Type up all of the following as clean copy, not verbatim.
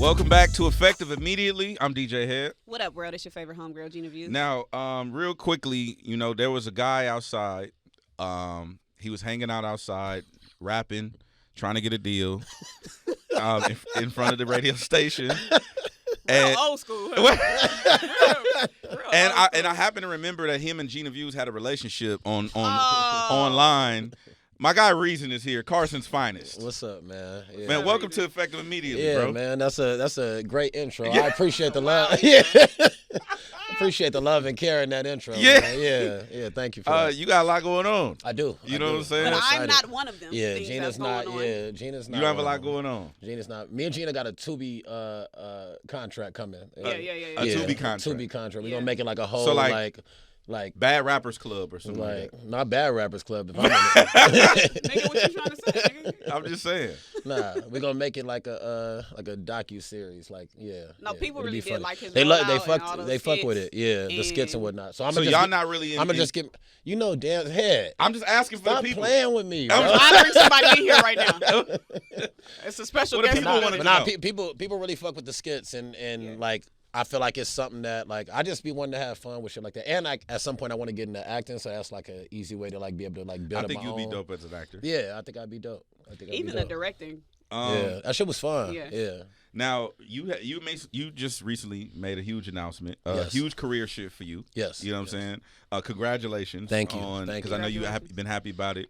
Welcome back to Effective Immediately. I'm DJ Head. What up, world? It's your favorite homegirl, Gina Views. Now, real quickly, there was a guy outside. He was hanging out outside, rapping, trying to get a deal in front of the radio station. Real old school. Real And I happen to remember that him and Gina Views had a relationship online. My guy Reason is here, Carson's finest. What's up, man? Yeah. Man, welcome to Effective Immediately, bro. Yeah, man, that's a great intro. I appreciate the love. Yeah. Appreciate the love and care in that intro. Yeah. Man. Yeah. Thank you for that. You got a lot going on. I do. You know what I'm saying? But I'm not one of them. Yeah, Gina's not. Yeah, Gina's not. You have a lot going on. Gina's not. Me and Gina got a Tubi contract coming. Yeah. A Tubi contract. Tubi contract. We're gonna make it like a whole So like Bad Rappers Club or something like that. Not Bad Rappers Club. If I'm in Nigga, what you trying to say, nigga? I'm just saying. Nah, we're gonna make it like a docu-series. No, people really did like his They rollout fuck with it. Yeah, the skits and whatnot. So y'all not really. I'm gonna just get damn head. I'm just asking for Stop the people. playing with me. Bro. I'm honoring somebody in here right now. It's a special What do guest. people wanna know? People really fuck with the skits and like I feel like it's something that like I just be wanting to have fun with shit like that. And at some point I want to get into acting, so that's like an easy way to like be able to like build. I think you'd be dope as an actor. Yeah, I think I'd be dope. Even the directing. Yeah, that shit was fun. Yeah. Now you just recently made a huge announcement, Yes. huge career shift for you. Yes. You know what I'm saying? Congratulations. Thank you. Because I know you have been happy about it.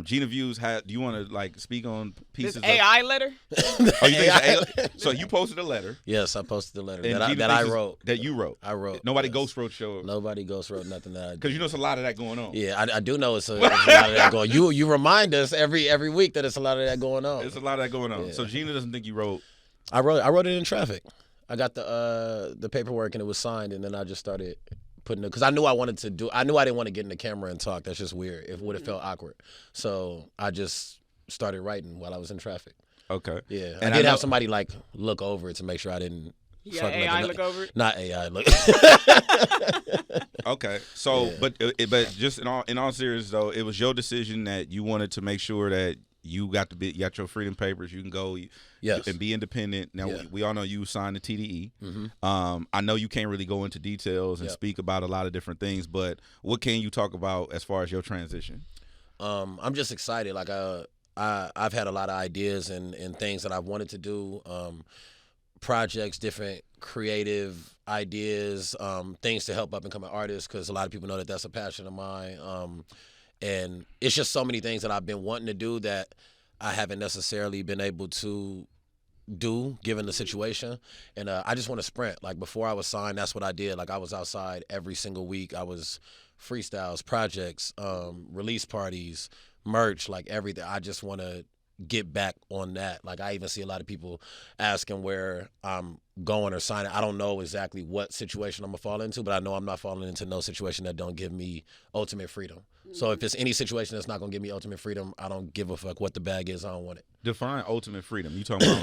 Gina Views do you want to like speak on pieces This of AI letter? Oh, you think it's AI? So you posted a letter. Yes, I posted the letter And that Gina I thinks wrote. That you wrote. I wrote. Nobody yes. ghost wrote show. Nobody ghost wrote nothing that I did. Because it's a lot of that going on. Yeah, I do know it's a lot of that going on. You remind us every week that it's a lot of that going on. It's a lot of that going on. Yeah. So Gina doesn't think you wrote. I wrote it in traffic. I got the paperwork and it was signed, and then I just started putting it because I knew I didn't want to get in the camera and talk. That's just weird. It would have felt awkward. So I just started writing while I was in traffic. Okay. Yeah, And I did have somebody like look over it to make sure I didn't. Yeah, AI look over it? Not AI look. Okay. So, Yeah. but just in all seriousness though, it was your decision that you wanted to make sure that you got your freedom papers. You can go Yes. and be independent. Now Yeah. we all know you signed the TDE. Mm-hmm. I know you can't really go into details and Yep. speak about a lot of different things, but what can you talk about as far as your transition? I'm just excited. Like I've had a lot of ideas and things that I've wanted to do. Projects, different creative ideas, things to help up and coming artists, because a lot of people know that that's a passion of mine. And it's just so many things that I've been wanting to do that I haven't necessarily been able to do given the situation. And I just want to sprint. Like before I was signed, that's what I did. Like I was outside every single week. I was freestyles, projects, release parties, merch, like everything. I just want to get back on that. Like I even see a lot of people asking where I'm going or signing. I don't know exactly what situation I'm gonna fall into, but I know I'm not falling into no situation that don't give me ultimate freedom. So if it's any situation that's not gonna give me ultimate freedom, I don't give a fuck what the bag is. I don't want it. Define ultimate freedom. You talking about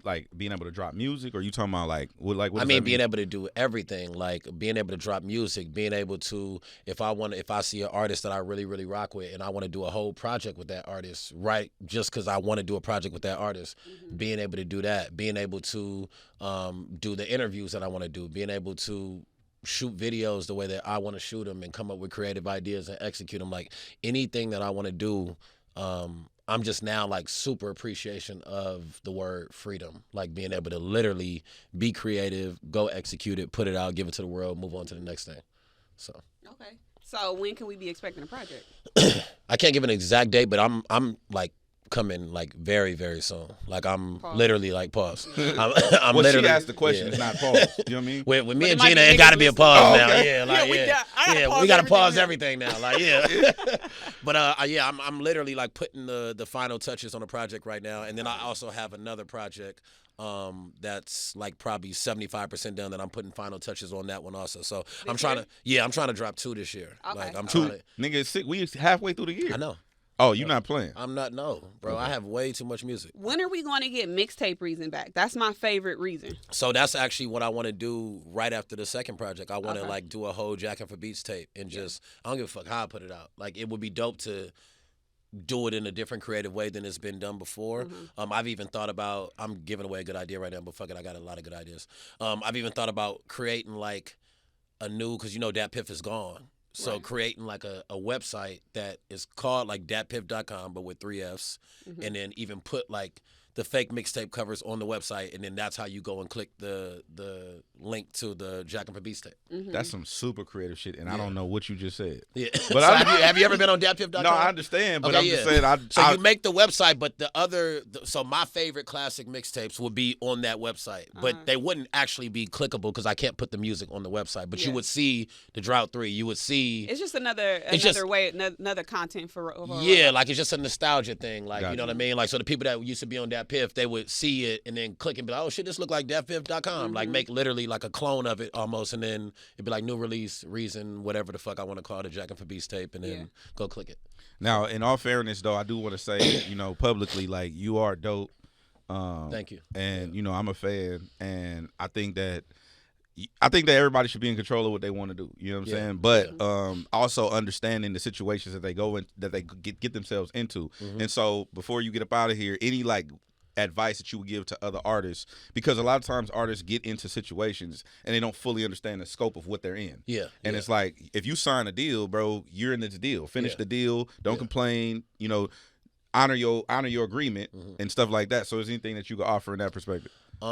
like being able to drop music, or you talking about what I mean, being able to do everything, like being able to drop music, being able to, if I see an artist that I really, really rock with and I want to do a whole project with that artist, right? Just because I want to do a project with that artist, being able to do that, being able to do the interviews that I want to do, being able to shoot videos the way that I want to shoot them and come up with creative ideas and execute them. Like anything that I want to do, I'm just now like super appreciation of the word freedom, like being able to literally be creative, go execute it, put it out, give it to the world, move on to the next thing. So Okay. So when can we be expecting a project? I can't give an exact date, but I'm like coming like very, very soon. Like I'm literally like pause. I'm well, literally, she asked the question, it's not pause. You know what I mean? With me But and it might Gina, be it got to be a niggas pause now. listening. Yeah, like we gotta pause everything now. Like yeah. But yeah, I'm literally like putting the final touches on a project right now, and then I also have another project that's like probably 75% done that I'm putting final touches on that one also. So I'm trying to drop 2 this year. Okay. Like I'm Two, trying to. nigga, it's sick. We halfway through the year. I know. Oh, you not playing? I'm not. No, bro. I have way too much music. When are we going to get mixtape Reason back? That's my favorite Reason. So that's actually what I want to do right after the second project. I want to Okay. like do a whole Jackin' for Beats tape and just I don't give a fuck how I put it out. Like it would be dope to do it in a different creative way than it's been done before. I've even thought about, I'm giving away a good idea right now, but fuck it, I got a lot of good ideas. I've even thought about creating like a new, because Dat Piff is gone. So creating like a website that is called like datpiff.com, but with 3 Fs, and then even put like the fake mixtape covers on the website, and then that's how you go and click the link to the Jack and for Beats tape. That's some super creative shit, and I don't know what you just said. Yeah. But So have you ever been on datpiff.com? No, I understand, but Okay, I'm just saying. So you make the website, but so my favorite classic mixtapes would be on that website, but they wouldn't actually be clickable because I can't put the music on the website. But you would see the Drought 3. You would see. It's just another way, another content for like it's just a nostalgia thing. Like, gotcha. You know what I mean? Like, so the people that used to be on Dat Piff, they would see it and then click and be like, oh shit, this look like datpiff.com. Like make literally like a clone of it almost, and then it'd be like new release, reason, whatever the fuck I want to call it, Jack and for Beats tape, and then go click it. Now, in all fairness, though, I do want to say, publicly, like, you are dope. Thank you. And I'm a fan, and I think that everybody should be in control of what they want to do. You know what I'm saying? But also understanding the situations that they go in, that they get themselves into. And so before you get up out of here, any like advice that you would give to other artists, because a lot of times artists get into situations and they don't fully understand the scope of what they're in. And it's like, if you sign a deal, bro, you're in this deal. Finish the deal. Don't complain. Honor your agreement and stuff like that. So is there anything that you could offer in that perspective? I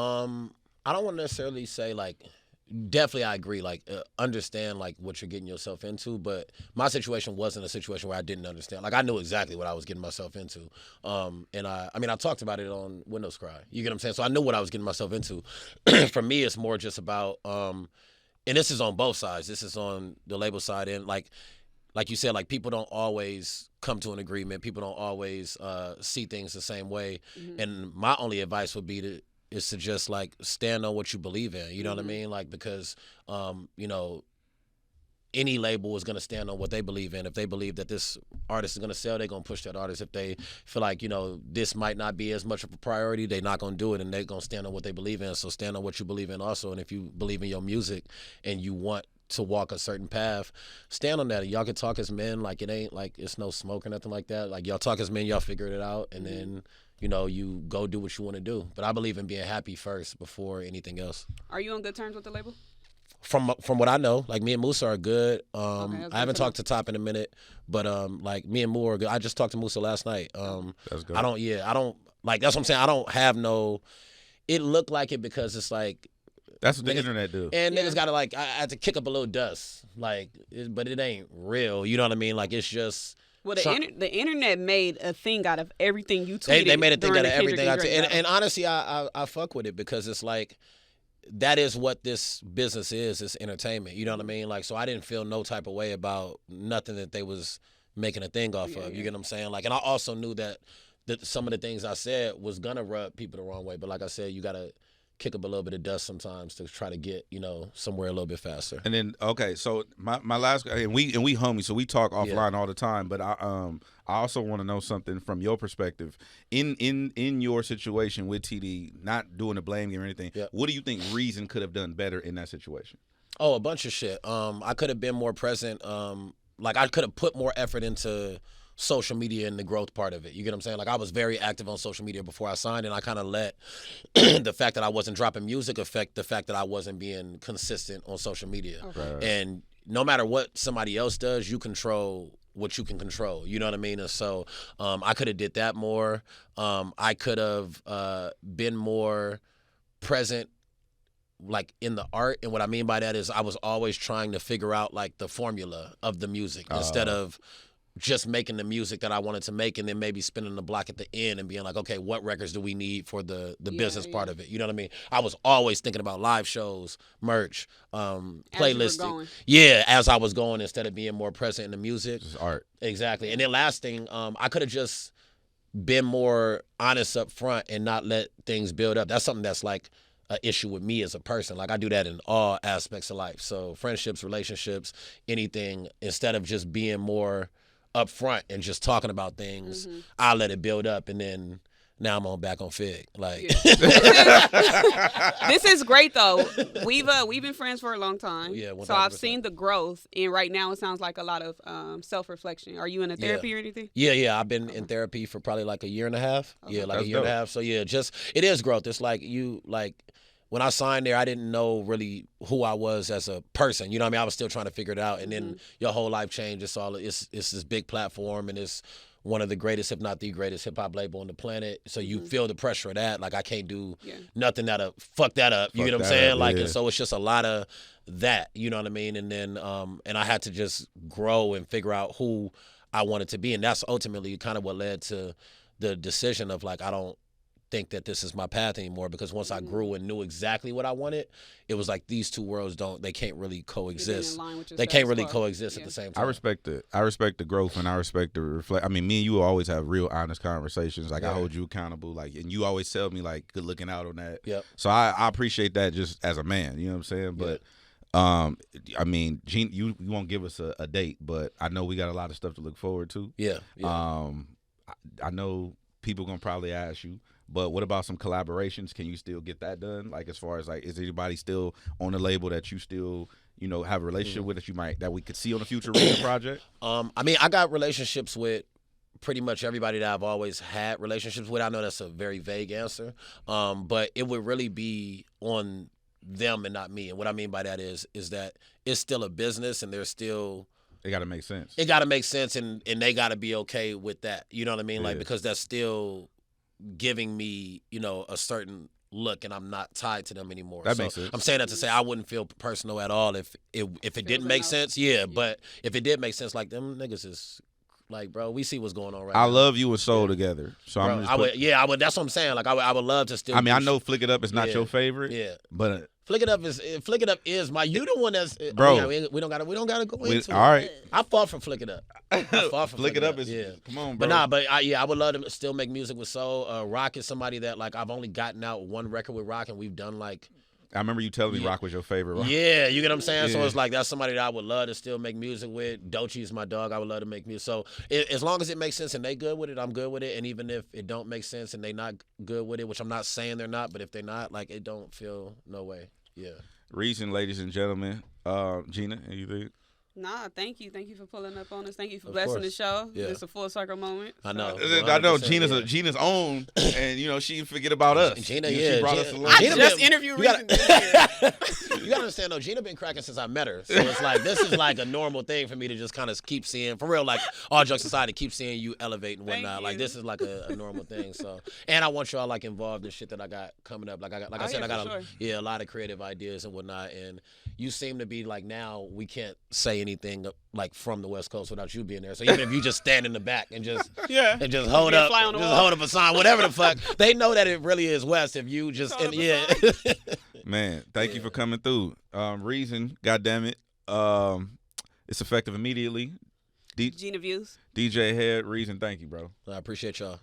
don't want to necessarily say like, definitely I agree, like understand like what you're getting yourself into, but my situation wasn't a situation where I didn't understand. Like I knew exactly what I was getting myself into. And I talked about it on Windows Cry. You get what I'm saying? So I knew what I was getting myself into. For me, it's more just about and this is on both sides. This is on the label side, and like you said, like people don't always come to an agreement. People don't always see things the same way. And my only advice would be is to just like stand on what you believe in. You know what I mean? Like, because any label is going to stand on what they believe in. If they believe that this artist is going to sell, they're going to push that artist. If they feel like, this might not be as much of a priority, they're not going to do it, and they're going to stand on what they believe in. So stand on what you believe in also. And if you believe in your music and you want to walk a certain path, stand on that. And y'all can talk as men, like it ain't like it's no smoke or nothing like that. Like y'all talk as men, y'all figure it out, and then you go do what you want to do. But I believe in being happy first before anything else. Are you on good terms with the label? From what I know, like me and Musa are good. I haven't talked to Top in a minute, but like me and Mo are good. I just talked to Musa last night. That's good. I don't like, that's what I'm saying. I don't have no. It looked like it because it's like. That's what the internet do. And niggas gotta like, I had to kick up a little dust, like, but it ain't real. You know what I mean? Like it's just. Well, the internet made a thing out of everything you tweeted. They made a thing out of everything I tweeted. And honestly, I fuck with it because it's like, that is what this business is. It's entertainment. You know what I mean? Like, so I didn't feel no type of way about nothing that they was making a thing off of. You get what I'm saying? Like, and I also knew that some of the things I said was gonna rub people the wrong way. But like I said, you gotta kick up a little bit of dust sometimes to try to get somewhere a little bit faster. And then so my last, and we homies, so we talk offline all the time. But I also want to know something from your perspective in your situation with TD, not doing a blame game or anything. What do you think Reason could have done better in that situation? Oh, a bunch of shit. I could have been more present. Like I could have put more effort into social media and the growth part of it. You get what I'm saying? Like I was very active on social media before I signed, and I kind of let the fact that I wasn't dropping music affect the fact that I wasn't being consistent on social media. Okay. And no matter what somebody else does, you control what you can control. You know what I mean? And so I could have did that more. I could have been more present like in the art, and what I mean by that is I was always trying to figure out like the formula of the music instead of just making the music that I wanted to make and then maybe spinning the block at the end and being like, okay, what records do we need for the business part of it? You know what I mean? I was always thinking about live shows, merch, playlisting. As I was going, instead of being more present in the music. Just art. Exactly. And then last thing, I could have just been more honest up front and not let things build up. That's something that's like an issue with me as a person. Like I do that in all aspects of life. So friendships, relationships, anything, instead of just being more up front and just talking about things, I let it build up, and then now I'm back on Fig. Like, this is great though. We've been friends for a long time. Yeah, 100%. So I've seen the growth, and right now it sounds like a lot of self-reflection. Are you in a therapy or anything? Yeah. I've been in therapy for probably like a year and a half. Okay. Yeah, like That's a year and a dope. half. So yeah, it is growth. It's like when I signed there, I didn't know really who I was as a person. You know what I mean? I was still trying to figure it out. And then your whole life changed. It's this big platform, and it's one of the greatest, if not the greatest, hip hop label on the planet. So you feel the pressure of that. Like, I can't do nothing that'll fuck that up. You Fuck get what I'm that saying? up, Like, yeah. and so it's just a lot of that. You know what I mean? And then and I had to just grow and figure out who I wanted to be, and that's ultimately kind of what led to the decision of like, I don't think that this is my path anymore, because once I grew and knew exactly what I wanted, it was like these two worlds can't really coexist. They can't really coexist at the same time. I respect it. I respect the growth, and I respect the reflect. I mean, me and you will always have real honest conversations. Like, I hold you accountable. Like, and you always tell me like, good looking out on that. Yep. So I appreciate that just as a man. You know what I'm saying? But I mean, Gene, you won't give us a date, but I know we got a lot of stuff to look forward to. Yeah. I know people gonna probably ask you, but what about some collaborations? Can you still get that done? Like, as far as like, is anybody still on the label that you still, you know, have a relationship with that we could see on the future Reason project? I mean, I got relationships with pretty much everybody that I've always had relationships with. I know that's a very vague answer, but it would really be on them and not me. And what I mean by that is that it's still a business, and they're still. It got to make sense. It got to make sense, and they got to be okay with that. You know what I mean? Like, Yeah. because that's still giving me, you know, a certain look, and I'm not tied to them anymore. That So makes sense. I'm saying that to say I wouldn't feel personal at all if it didn't make sense. Yeah, but if it did make sense, like, them niggas is like, bro, we see what's going on right now. I love you and Soul together. So Bro, I'm just I would. That's what I'm saying. Like, I would love to still. I mean, do I know shit. Flick It Up is not your favorite. Yeah. But Flick It Up is my. You the one that's Bro. I mean, we don't gotta go into it. all right. I fought for Flick It Up. I fought for Flick It Up is yeah. come on, bro. But I would love to still make music with Soul. Rock is somebody that, like, I've only gotten out one record with Rock, and we've done like. I remember you telling me Rock was your favorite. Rock. Yeah, you get what I'm saying? So Yeah. it's like, that's somebody that I would love to still make music with. Doechii is my dog. I would love to make music. So as long as it makes sense and they good with it, I'm good with it. And even if it don't make sense and they not good with it, which I'm not saying they're not, but if they're not, like, it don't feel no way. Yeah. Reason, ladies and gentlemen. Gina, anything? Nah, thank you. Thank you for pulling up on us. Thank you for Of blessing course. the show. Yeah. It's a full circle moment. I know. I know 100%, Gina's own, and you know she didn't forget about us. Gina, You know, yeah, she brought Gina- us along. I Gina just been- interviewed you Reason gotta- this year. You gotta understand though, Gina been cracking since I met her, so it's like this is like a normal thing for me to just kind of keep seeing, for real. Like, all jokes aside, to keep seeing you elevate and Thank whatnot. Like, you. this is like a normal thing. So, and I want y'all like involved in shit that I got coming up. Like I Oh, said, yeah, I got for sure. a lot of creative ideas and whatnot. And you seem to be like, now we can't say anything like from the West Coast without you being there. So even if you just stand in the back and just Yeah. hold Be a up, fly on the just wall. hold up a sign, whatever the fuck, they know that it really is West. If you just Hold up a yeah. Man, thank you for coming through. Reason, goddamn it. It's effective immediately. Gina Views. DJ Head, Reason, thank you, bro. I appreciate y'all.